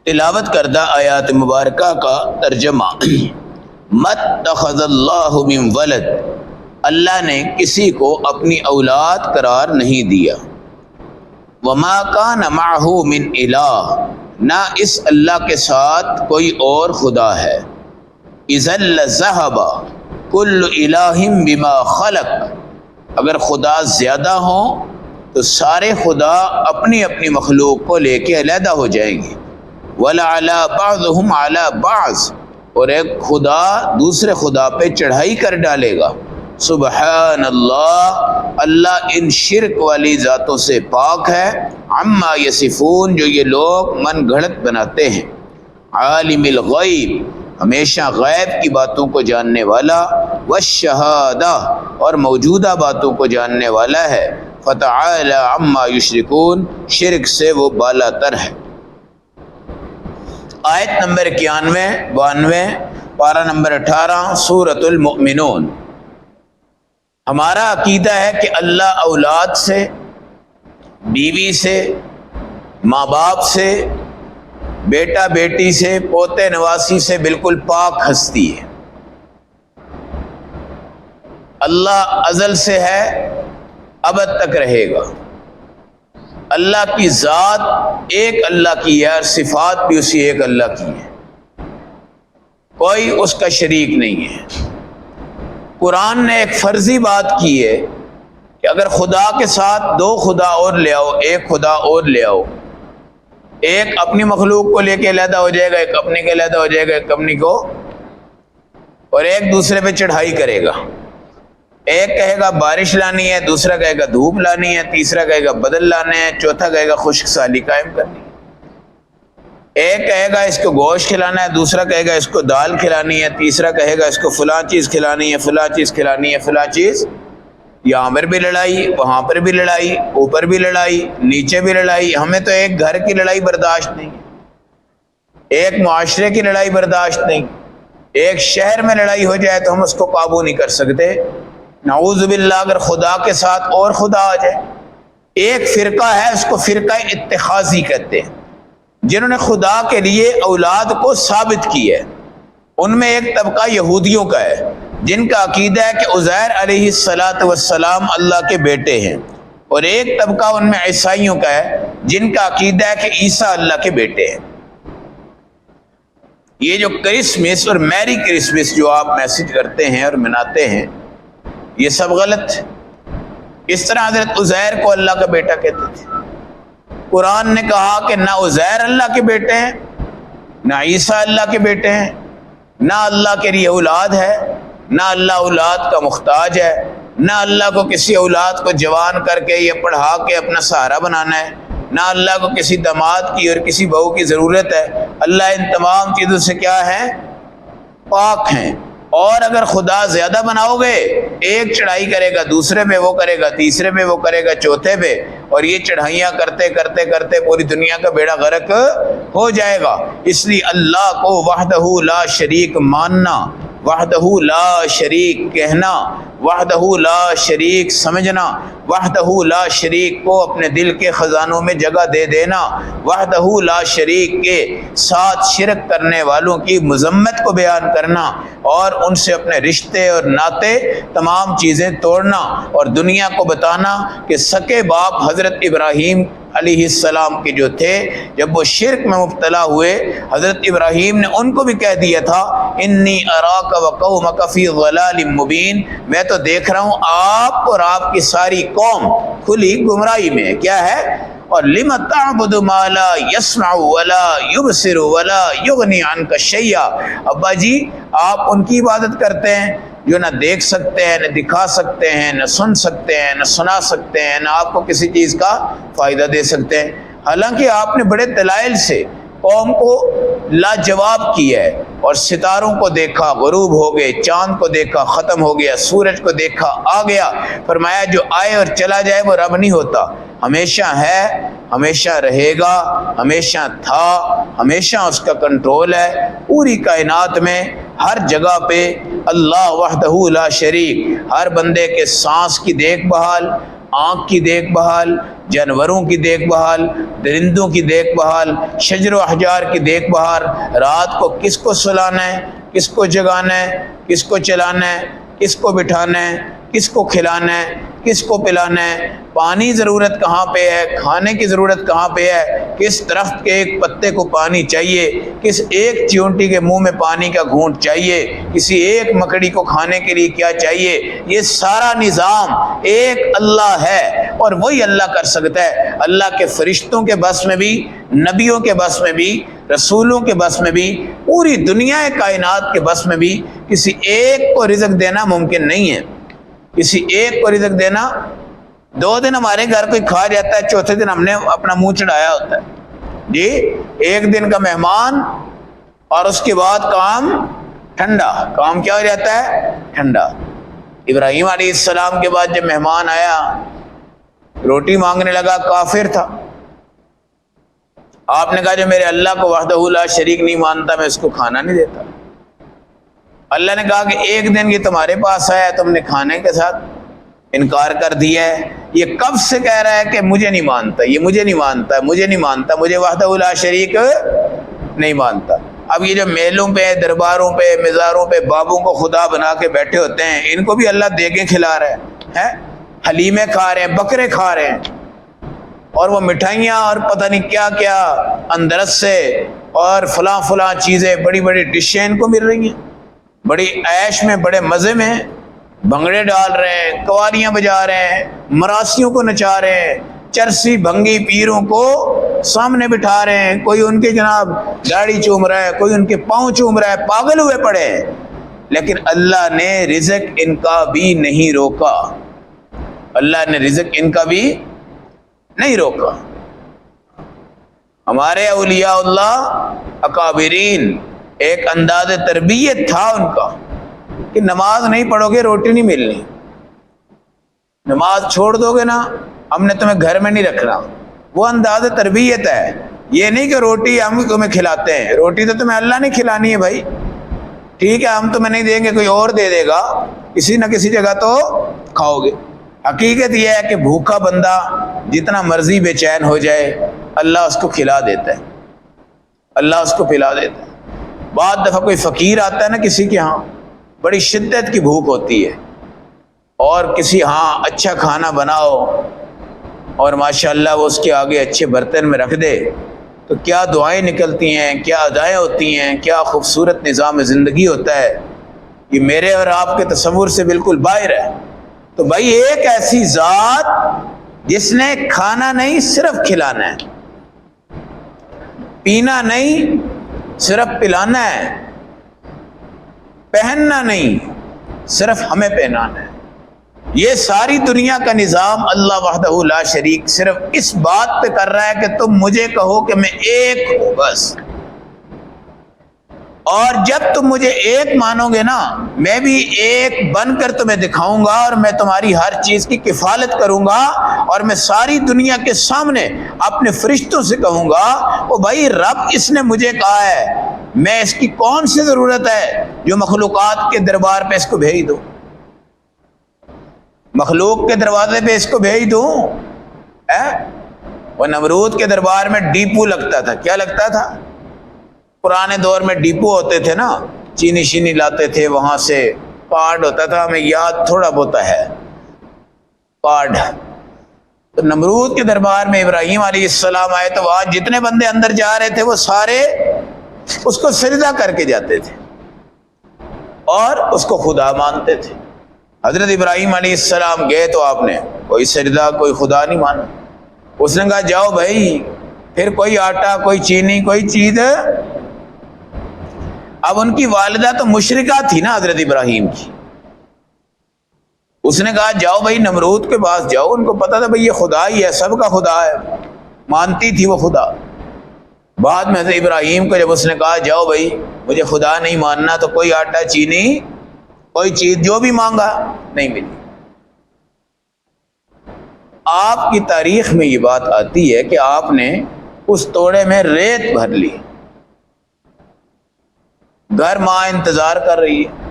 تلاوت کردہ آیات مبارکہ کا ترجمہ۔ مَتَّخَذَ اللَّهُ مِن وَلَد، اللہ نے کسی کو اپنی اولاد قرار نہیں دیا۔ وَمَا كَانَ مَعَهُ مِنْ إِلَٰهٍ، نہ اس اللہ کے ساتھ کوئی اور خدا ہے۔ إِذًا لَّذَهَبَ كُلُّ إِلَٰهٍ بِمَا خَلَقَ، اگر خدا زیادہ ہوں تو سارے خدا اپنی اپنی مخلوق کو لے کے علیحدہ ہو جائیں گے۔ وَلَعَلَىٰ بَعْضُهُمْ عَلَىٰ بَعْضٍ، اور ایک خدا دوسرے خدا پہ چڑھائی کر ڈالے گا۔ سبحان اللہ، اللہ ان شرک والی ذاتوں سے پاک ہے۔ عما یصفون، جو یہ لوگ من گھڑت بناتے ہیں۔ عالم الغیب، ہمیشہ غیب کی باتوں کو جاننے والا، والشہادہ، اور موجودہ باتوں کو جاننے والا ہے۔ فتعالی عما یشرکون، شرک سے وہ بالا تر ہے۔ آیت نمبر 91 92، پارہ نمبر 18، سورۃ المؤمنون۔ ہمارا عقیدہ ہے کہ اللہ اولاد سے، بیوی سے، ماں باپ سے، بیٹا بیٹی سے، پوتے نواسی سے بالکل پاک ہستی ہے۔ اللہ ازل سے ہے، ابد تک رہے گا۔ اللہ کی ذات ایک اللہ کی ہے اور صفات بھی اسی ایک اللہ کی ہے، کوئی اس کا شریک نہیں ہے۔ قرآن نے ایک فرضی بات کی ہے کہ اگر خدا کے ساتھ دو خدا اور لے آؤ، ایک خدا اور لے آؤ، ایک اپنی مخلوق کو لے کے علیحدہ ہو جائے گا، ایک اپنے کے علیحدہ ہو جائے گا، ایک اپنی کو، اور ایک دوسرے پہ چڑھائی کرے گا۔ ایک کہے گا بارش لانی ہے، دوسرا کہے گا دھوپ لانی ہے، تیسرا کہے گا بدل لانے ہیں، چوتھا کہے گا خشک سالی قائم کرنی ہے۔ ایک کہے گا اس کو گوشت کھلانا ہے، دوسرا کہے گا اس کو دال کھلانی ہے، تیسرا کہے گا اس کو فلاں چیز کھلانی ہے، فلاں چیز کھلانی ہے، فلاں چیز۔ یہاں پر بھی لڑائی، وہاں پر بھی لڑائی، اوپر بھی لڑائی، نیچے بھی لڑائی۔ ہمیں تو ایک گھر کی لڑائی برداشت نہیں، ایک معاشرے کی لڑائی برداشت نہیں، ایک شہر میں لڑائی ہو جائے تو ہم اس کو قابو نہیں کر سکتے۔ نعوذ باللہ اگر خدا کے ساتھ اور خدا آ جائے۔ ایک فرقہ ہے، اس کو فرقہ اتخاذی کہتے ہیں، جنہوں نے خدا کے لیے اولاد کو ثابت کی ہے۔ ان میں ایک طبقہ یہودیوں کا ہے، جن کا عقیدہ ہے کہ عزیر علیہ السلام اللہ کے بیٹے ہیں، اور ایک طبقہ ان میں عیسائیوں کا ہے، جن کا عقیدہ ہے کہ عیسیٰ اللہ کے بیٹے ہیں۔ یہ جو کرسمس اور میری کرسمس جو آپ میسج کرتے ہیں اور مناتے ہیں، یہ سب غلط ہے۔ اس طرح حضرت عزیر کو اللہ کا بیٹا کہتے تھے۔ قرآن نے کہا کہ نہ عزیر اللہ کے بیٹے ہیں، نہ عیسیٰ اللہ کے بیٹے ہیں، نہ اللہ کے لیے اولاد ہے، نہ اللہ اولاد کا محتاج ہے، نہ اللہ کو کسی اولاد کو جوان کر کے یا پڑھا کے اپنا سہارا بنانا ہے، نہ اللہ کو کسی داماد کی اور کسی بہو کی ضرورت ہے۔ اللہ ان تمام چیزوں سے کیا ہے؟ پاک ہیں۔ اور اگر خدا زیادہ بناؤ گے، ایک چڑھائی کرے گا دوسرے پہ وہ کرے گا، تیسرے پہ وہ کرے گا، چوتھے پہ، اور یہ چڑھائیاں کرتے کرتے کرتے پوری دنیا کا بیڑا غرق ہو جائے گا۔ اس لیے اللہ کو وحدہ لا شریک ماننا، وحدہ لا شریک کہنا، وحدہ لا شریک سمجھنا، وحدہ لا شریک کو اپنے دل کے خزانوں میں جگہ دے دینا، وحدہ لا شریک کے ساتھ شرک کرنے والوں کی مذمت کو بیان کرنا، اور ان سے اپنے رشتے اور ناطے تمام چیزیں توڑنا، اور دنیا کو بتانا کہ سکے باپ حضرت ابراہیم علیہ السلام کے جو تھے، جب وہ شرک میں مبتلا ہوئے، حضرت ابراہیم نے ان کو بھی کہہ دیا تھا انی اراک وقومک فی ضلال مبین، میں تو دیکھ رہا ہوں آپ اور آپ کی ساری قوم کھلی گمراہی میں۔ کیا ہے؟ اور لم تعبد ما لا يسمع ولا يبصر ولا يغني عنك شيئا، ابا جی آپ ان کی عبادت کرتے ہیں جو نہ دیکھ سکتے ہیں، نہ دکھا سکتے ہیں، نہ سن سکتے ہیں، نہ سنا سکتے ہیں، نہ آپ کو کسی چیز کا فائدہ دے سکتے ہیں۔ حالانکہ آپ نے بڑے دلائل سے قوم کو لاجواب کیا ہے، اور ستاروں کو دیکھا غروب ہو گئے، چاند کو دیکھا ختم ہو گیا، سورج کو دیکھا آ گیا۔ فرمایا جو آئے اور چلا جائے وہ رب نہیں ہوتا، ہمیشہ ہے، ہمیشہ رہے گا، ہمیشہ تھا، ہمیشہ اس کا کنٹرول ہے۔ پوری کائنات میں ہر جگہ پہ اللہ وحدہ لا شریک، ہر بندے کے سانس کی دیکھ بھال، آنکھ کی دیکھ بھال، جانوروں کی دیکھ بھال، درندوں کی دیکھ بھال، شجر و احجار کی دیکھ بھال، رات کو کس کو سلانا ہے، کس کو جگانا ہے، کس کو چلانا ہے، کس کو بٹھانا ہے، کس کو کھلانا ہے، کس کو پلانا ہے، پانی ضرورت کہاں پہ ہے، کھانے کی ضرورت کہاں پہ ہے، کس درخت کے ایک پتے کو پانی چاہیے، کس ایک چیونٹی کے منہ میں پانی کا گھونٹ چاہیے، کسی ایک مکڑی کو کھانے کے لیے کیا چاہیے، یہ سارا نظام ایک اللہ ہے اور وہی اللہ کر سکتا ہے۔ اللہ کے فرشتوں کے بس میں بھی، نبیوں کے بس میں بھی، رسولوں کے بس میں بھی، پوری دنیا کائنات کے بس میں بھی کسی ایک کو رزق دینا ممکن نہیں ہے۔ کسی ایک کو رزق دینا، 2 دن ہمارے گھر کوئی کھا جاتا ہے، چوتھے دن ہم نے اپنا منہ چڑھایا ہوتا ہے جی، 1 دن کا مہمان اور اس کے بعد کام ٹھنڈا۔ کام کیا ہو جاتا ہے؟ ٹھنڈا۔ ابراہیم علیہ السلام کے بعد جب مہمان آیا، روٹی مانگنے لگا، کافر تھا، آپ نے کہا جو میرے اللہ کو وحدہ لا شریک نہیں مانتا میں اس کو کھانا نہیں دیتا۔ اللہ نے کہا کہ 1 دن یہ تمہارے پاس آیا، تم نے کھانے کے ساتھ انکار کر دیا ہے، یہ کب سے کہہ رہا ہے کہ مجھے نہیں مانتا، یہ مجھے نہیں مانتا، مجھے نہیں مانتا، مجھے وحدہ لا شریک نہیں مانتا۔ اب یہ جو میلوں پہ، درباروں پہ، مزاروں پہ بابوں کو خدا بنا کے بیٹھے ہوتے ہیں، ان کو بھی اللہ دیگیں کھلا رہا ہے، حلیمیں کھا رہے ہیں، بکرے کھا رہے ہیں، اور وہ مٹھائیاں اور پتہ نہیں کیا کیا اندرس سے اور فلاں فلاں چیزیں، بڑی بڑی ڈشیں ان کو مل رہی ہیں، بڑی عیش میں، بڑے مزے میں، بھنگڑے ڈال رہے ہیں، قوالیاں بجا رہے ہیں، مراسیوں کو نچا رہے ہیں، چرسی بھنگی پیروں کو سامنے بٹھا رہے ہیں، کوئی ان کے جناب داڑھی چوم رہا ہے، کوئی ان کے پاؤں چوم رہا ہے، پاگل ہوئے پڑے ہیں۔ لیکن اللہ نے رزق ان کا بھی نہیں روکا، اللہ نے رزق ان کا بھی نہیں روکا۔ ہمارے اولیاء اللہ اکابرین، ایک انداز تربیت تھا ان کا کہ نماز نہیں پڑھو گے روٹی نہیں ملنی، نماز چھوڑ دو گے نا ہم نے تمہیں گھر میں نہیں رکھنا، وہ انداز تربیت ہے۔ یہ نہیں کہ روٹی ہم تمہیں کھلاتے ہیں، روٹی تو تمہیں اللہ نے کھلانی ہے بھائی، ٹھیک ہے ہم تمہیں نہیں دیں گے، کوئی اور دے دے گا، کسی نہ کسی جگہ تو کھاؤ گے۔ حقیقت یہ ہے کہ بھوکا بندہ جتنا مرضی بے چین ہو جائے، اللہ اس کو کھلا دیتا ہے، اللہ اس کو پلا دیتا ہے۔ بعض دفعہ کوئی فقیر آتا ہے نا کسی کے ہاں، بڑی شدت کی بھوک ہوتی ہے، اور کسی ہاں اچھا کھانا بناؤ اور ماشاءاللہ وہ اس کے آگے اچھے برتن میں رکھ دے تو کیا دعائیں نکلتی ہیں، کیا ادائیں ہوتی ہیں، کیا خوبصورت نظام زندگی ہوتا ہے، یہ میرے اور آپ کے تصور سے بالکل باہر ہے۔ تو بھائی ایک ایسی ذات جس نے کھانا نہیں صرف کھلانا ہے، پینا نہیں صرف پلانا ہے، پہننا نہیں صرف ہمیں پہنانا ہے، یہ ساری دنیا کا نظام اللہ وحدہ لا شریک صرف اس بات پہ کر رہا ہے کہ تم مجھے کہو کہ میں ایک ہوں بس، اور جب تم مجھے ایک مانو گے نا میں بھی ایک بن کر تمہیں دکھاؤں گا، اور میں تمہاری ہر چیز کی کفالت کروں گا، اور میں ساری دنیا کے سامنے اپنے فرشتوں سے کہوں گا او بھائی رب اس نے مجھے کہا ہے، میں اس کی کون سی ضرورت ہے جو مخلوقات کے دربار پہ اس کو بھیج دوں، مخلوق کے دروازے پہ اس کو بھیج دوں۔ وہ نمرود کے دربار میں ڈیپو لگتا تھا، کیا لگتا تھا؟ پرانے دور میں ڈیپو ہوتے تھے نا، چینی شینی لاتے تھے وہاں سے، کارڈ ہوتا تھا، ہمیں یاد تھوڑا بہت ہے کارڈ۔ تو نمرود کے دربار میں ابراہیم علیہ السلام آئے تو وہاں جتنے بندے اندر جا رہے تھے وہ سارے اس کو سجدہ کر کے جاتے تھے اور اس کو خدا مانتے تھے۔ حضرت ابراہیم علیہ السلام گئے تو آپ نے کوئی سجدہ کوئی خدا نہیں مانا، اس نے کہا جاؤ بھائی، پھر کوئی آٹا کوئی چینی کوئی چیز۔ اب ان کی والدہ تو مشرکہ تھی نا حضرت ابراہیم کی، اس نے کہا جاؤ بھائی نمرود کے پاس جاؤ، ان کو پتا تھا بھائی یہ خدا ہی ہے، سب کا خدا ہے، مانتی تھی وہ خدا۔ بعد میں حضرت ابراہیم کو جب اس نے کہا جاؤ بھائی مجھے خدا نہیں ماننا، تو کوئی آٹا چینی کوئی چیز جو بھی مانگا نہیں ملی۔ آپ کی تاریخ میں یہ بات آتی ہے کہ آپ نے اس توڑے میں ریت بھر لی، گھر ماں انتظار کر رہی ہے،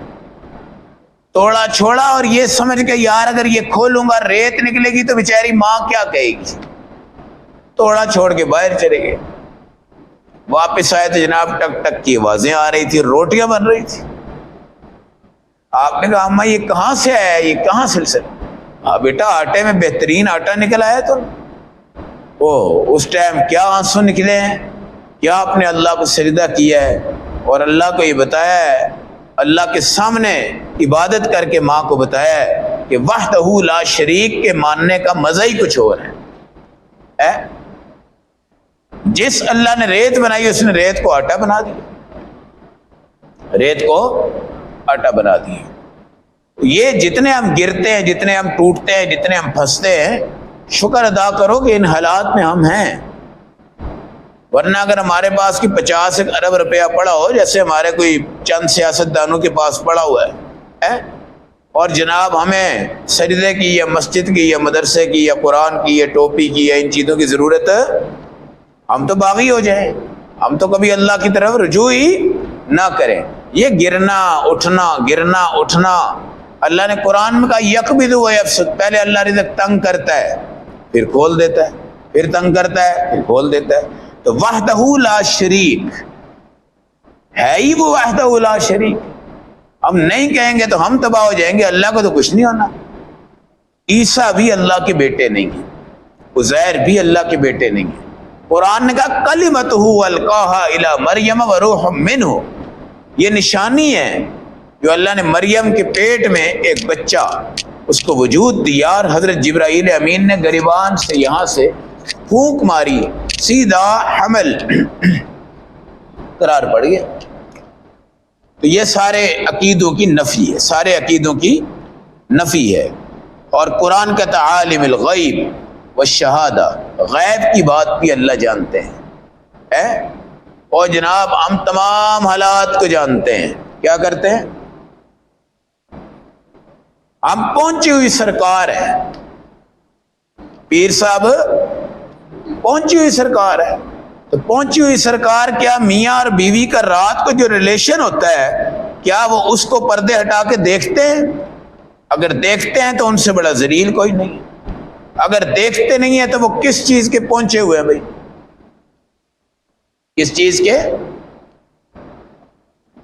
توڑا چھوڑا اور یہ سمجھ کے یار اگر یہ کھولوں گا ریت نکلے گی تو بیچاری ماں کیا کہے گی، توڑا چھوڑ کے باہر چلے گئے. واپس آئے تو جناب ٹک ٹک کی آوازیں آ رہی تھی, روٹیاں بن رہی تھی. آپ نے کہا اماں یہ کہاں سے آیا, یہ کہاں سلسلہ؟ ہاں بیٹا آٹے میں بہترین آٹا نکل آیا. تو اس ٹائم کیا آنسو نکلے ہیں, کیا آپ نے اللہ کو سجدہ کیا ہے اور اللہ کو یہ بتایا ہے, اللہ کے سامنے عبادت کر کے ماں کو بتایا ہے کہ وحدہ لا شریک کے ماننے کا مزہ ہی کچھ اور ہے. جس اللہ نے ریت بنائی اس نے ریت کو آٹا بنا دیا, ریت کو آٹا بنا دیا. یہ جتنے ہم گرتے ہیں, جتنے ہم ٹوٹتے ہیں, جتنے ہم پھنستے ہیں, شکر ادا کرو کہ ان حالات میں ہم ہیں. ورنہ اگر ہمارے پاس کی 50 ارب روپیہ پڑا ہو, جیسے ہمارے کوئی چند سیاستدانوں کے پاس پڑا ہوا ہے, اور جناب ہمیں سجدے کی یا مسجد کی یا مدرسے کی یا قرآن کی یا ٹوپی کی یا ان چیزوں کی ضرورت ہے, ہم تو باغی ہو جائیں, ہم تو کبھی اللہ کی طرف رجوع ہی نہ کریں. یہ گرنا اٹھنا اللہ نے قرآن میں کہا یکبدو ویبسط. پہلے اللہ رزق تنگ کرتا ہے پھر کھول دیتا ہے, پھر تنگ کرتا ہے پھر کھول دیتا ہے. تو وحدہ لا شریک ہے ہی وہ وحدہ لا شریک. ہم نہیں کہیں گے تو ہم تباہ ہو جائیں گے, اللہ کو تو کچھ نہیں ہونا. عیسیٰ بھی اللہ کے بیٹے نہیں ہیں, عزیر بھی اللہ کے بیٹے نہیں ہیں. قرآن نے کہا کلمتہ القاہا الی مریم وروح منہ. یہ نشانی ہے جو اللہ نے مریم کے پیٹ میں ایک بچہ اس کو وجود دیا, اور حضرت جبرائیل امین نے گریبان سے یہاں سے پھونک ماری, سیدھا حمل قرار پڑ گیا. تو یہ سارے عقیدوں کی نفی ہے, سارے عقیدوں کی نفی ہے. اور قرآن کہتا عالم الغیب والشہادہ, غیب کی بات بھی اللہ جانتے ہیں, اور جناب ہم تمام حالات کو جانتے ہیں. کیا کرتے ہیں؟ ہم پہنچی ہوئی سرکار ہے, پیر صاحب پہنچی ہوئی سرکار ہے. تو پہنچی ہوئی سرکار کیا میاں اور بیوی کا رات کو جو ریلیشن ہوتا ہے, کیا وہ اس کو پردے ہٹا کے دیکھتے ہیں؟ اگر دیکھتے ہیں تو ان سے بڑا ذلیل کوئی نہیں. اگر دیکھتے نہیں ہیں تو وہ کس چیز کے پہنچے ہوئے ہیں بھائی, کس چیز کے؟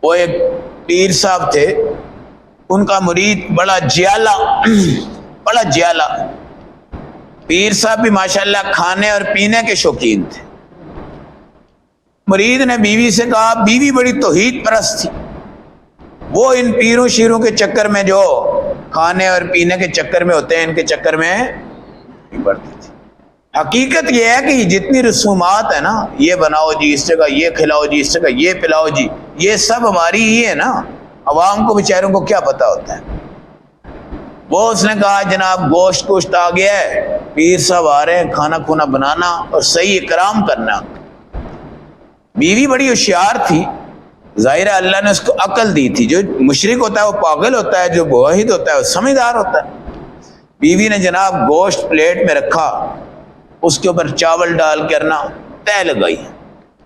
وہ ایک پیر صاحب تھے, ان کا مرید بڑا جیالہ. پیر صاحب بھی ماشاءاللہ کھانے اور پینے کے شوقین تھے. مرید نے بیوی سے کہا, بیوی بڑی توحید پرست تھی, وہ ان پیروں شیروں کے چکر میں جو کھانے اور پینے کے چکر میں ہوتے ہیں, ان کے چکر میں پڑتی تھی. حقیقت یہ ہے کہ جتنی رسومات ہے نا, یہ بناؤ جی اس جگہ, یہ کھلاؤ جی اس جگہ, یہ پلاؤ جی, یہ سب ہماری ہی ہے نا. عوام کو بیچاروں کو کیا پتا ہوتا ہے. وہ اس نے کہا جناب گوشت آ گیا ہے, پیر صاحب آ رہے ہیں, کھانا کھونا بنانا اور صحیح اکرام کرنا. بیوی بڑی ہوشیار تھی, ظاہر ہے اللہ نے اس کو عقل دی تھی. جو مشرک ہوتا ہے وہ پاگل ہوتا ہے, جو موحد ہوتا ہے وہ سمجھدار ہوتا ہے. بیوی نے جناب گوشت پلیٹ میں رکھا, اس کے اوپر چاول ڈال کرنا تہ لگائی,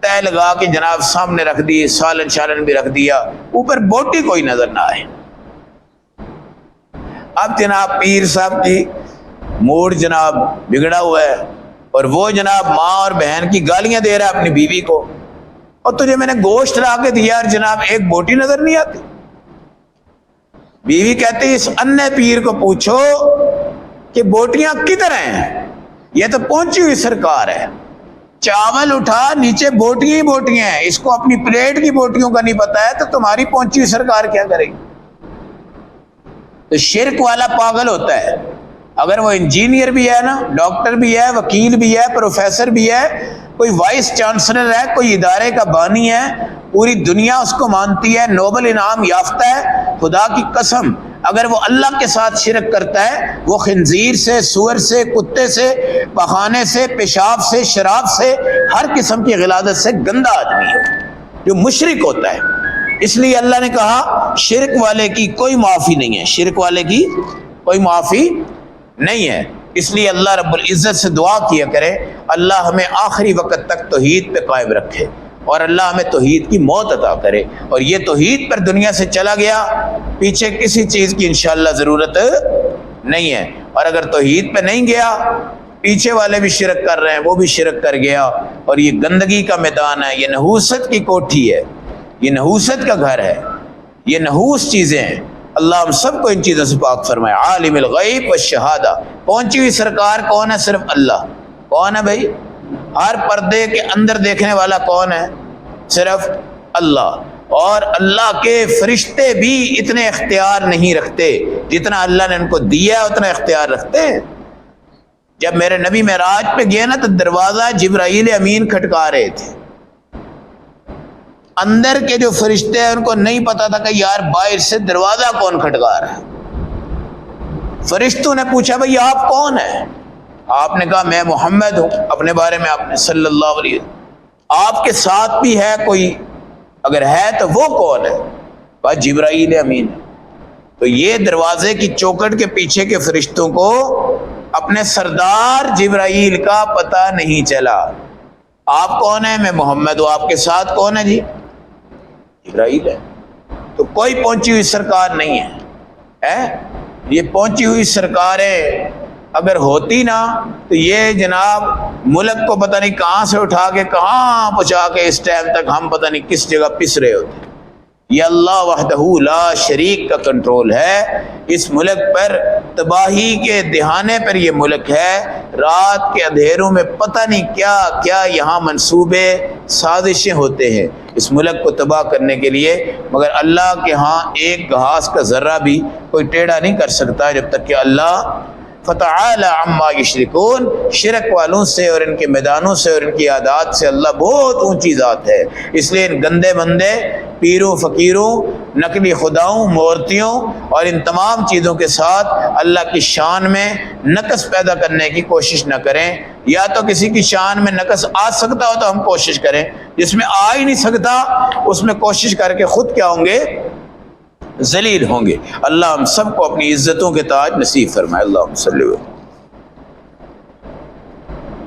تہ لگا کے جناب سامنے رکھ دی, سالن شالن بھی رکھ دیا, اوپر بوٹی کوئی نظر نہ آئے. اب جناب پیر صاحب کی موڈ جناب بگڑا ہوا ہے, اور وہ جناب ماں اور بہن کی گالیاں دے رہا ہے اپنی بیوی کو, اور تجھے میں نے گوشت لا کے دیا اور جناب ایک بوٹی نظر نہیں آتی. بیوی کہتی اس انے پیر کو پوچھو کہ بوٹیاں کدھر ہیں, یہ تو پہنچی ہوئی سرکار ہے. چاول اٹھا, نیچے بوٹیاں ہی بوٹیاں ہیں, اس کو اپنی پلیٹ کی بوٹیوں کا نہیں پتا ہے, تو تمہاری پہنچی ہوئی سرکار کیا کرے گی؟ تو شرک والا پاگل ہوتا ہے. اگر وہ انجینئر بھی ہے نا, ڈاکٹر بھی ہے, وکیل بھی ہے, پروفیسر بھی ہے, کوئی وائس چانسلر ہے, کوئی ادارے کا بانی ہے, پوری دنیا اس کو مانتی ہے, نوبل انعام یافتہ ہے, خدا کی قسم اگر وہ اللہ کے ساتھ شرک کرتا ہے, وہ خنزیر سے, سور سے, کتے سے, پخانے سے, پیشاب سے, شراب سے, ہر قسم کی غلاظت سے گندا آدمی ہے جو مشرک ہوتا ہے. اس لیے اللہ نے کہا شرک والے کی کوئی معافی نہیں ہے, شرک والے کی کوئی معافی نہیں ہے. اس لیے اللہ رب العزت سے دعا کیا کرے اللہ ہمیں آخری وقت تک توحید پہ قائم رکھے, اور اللہ ہمیں توحید کی موت عطا کرے. اور یہ توحید پر دنیا سے چلا گیا, پیچھے کسی چیز کی انشاءاللہ ضرورت نہیں ہے. اور اگر توحید پہ نہیں گیا, پیچھے والے بھی شرک کر رہے ہیں، وہ بھی شرک کر گیا، اور یہ گندگی کا میدان ہے، یہ نحوست کی کوٹھی ہے، یہ نحوست کا گھر ہے، یہ نحوس چیزیں ہیں۔ اللہ ہم سب کو ان چیزوں سے پاک فرمائے۔ عالم الغیب والشہادہ، پہنچی ہوئی سرکار کون ہے؟ صرف اللہ۔ کون ہے بھائی؟ ہر پردے کے اندر دیکھنے والا کون ہے؟ صرف اللہ۔ اور اللہ کے فرشتے بھی اتنے اختیار نہیں رکھتے جتنا اللہ نے ان کو دیا، اتنا اختیار رکھتے ہیں۔ جب میرے نبی معراج پہ گئے نا تو دروازہ جبرائیل امین کھٹکا رہے تھے، اندر کے جو فرشتے ہیں ان کو نہیں پتا تھا کہ یار باہر سے دروازہ کون کھٹکا رہا ہے۔ فرشتوں نے پوچھا بھئی آپ کون ہیں؟ آپ نے کہا میں محمد ہوں۔ اپنے بارے میں آپ نے صلی اللہ علیہ وسلم۔ آپ کے ساتھ بھی ہے کوئی؟ اگر ہے تو وہ کون ہے؟ بس جبرائیل امین۔ تو یہ دروازے کی چوکھٹ کے پیچھے کے فرشتوں کو اپنے سردار جبرائیل کا پتہ نہیں چلا۔ آپ کون ہیں؟ میں محمد ہوں۔ آپ کے ساتھ کون ہے؟ جی جبرائیل ہے۔ تو کوئی پہنچی ہوئی سرکار نہیں ہے۔ یہ پہنچی ہوئی سرکاریں اگر ہوتی نا تو یہ جناب ملک کو پتہ نہیں کہاں سے اٹھا کے کہاں پہنچا کے اس ٹائم تک ہم پتہ نہیں کس جگہ پس رہے ہوتے۔ یہ اللہ وحدہ لا شریک کا کنٹرول ہے اس ملک پر، تباہی کے دہانے پر یہ ملک ہے۔ رات کے اندھیروں میں پتہ نہیں کیا کیا یہاں منصوبے سازشیں ہوتے ہیں اس ملک کو تباہ کرنے کے لیے، مگر اللہ کے ہاں ایک گھاس کا ذرہ بھی کوئی ٹیڑھا نہیں کر سکتا جب تک کہ اللہ فتعالی عما یشرکون، شرک والوں سے اور ان کے میدانوں سے اور ان کی عادات سے اللہ بہت اونچی ذات ہے۔ اس لیے ان گندے بندے پیروں فقیروں نقلی خداؤں مورتیوں اور ان تمام چیزوں کے ساتھ اللہ کی شان میں نقص پیدا کرنے کی کوشش نہ کریں۔ یا تو کسی کی شان میں نقص آ سکتا ہو تو ہم کوشش کریں، جس میں آ ہی نہیں سکتا اس میں کوشش کر کے خود کیا ہوں گے؟ ذلیل ہوں گے۔ اللہ ہم سب کو اپنی عزتوں کے تاج نصیب فرمائے۔ اللہم صلی اللہ علیہ وسلم۔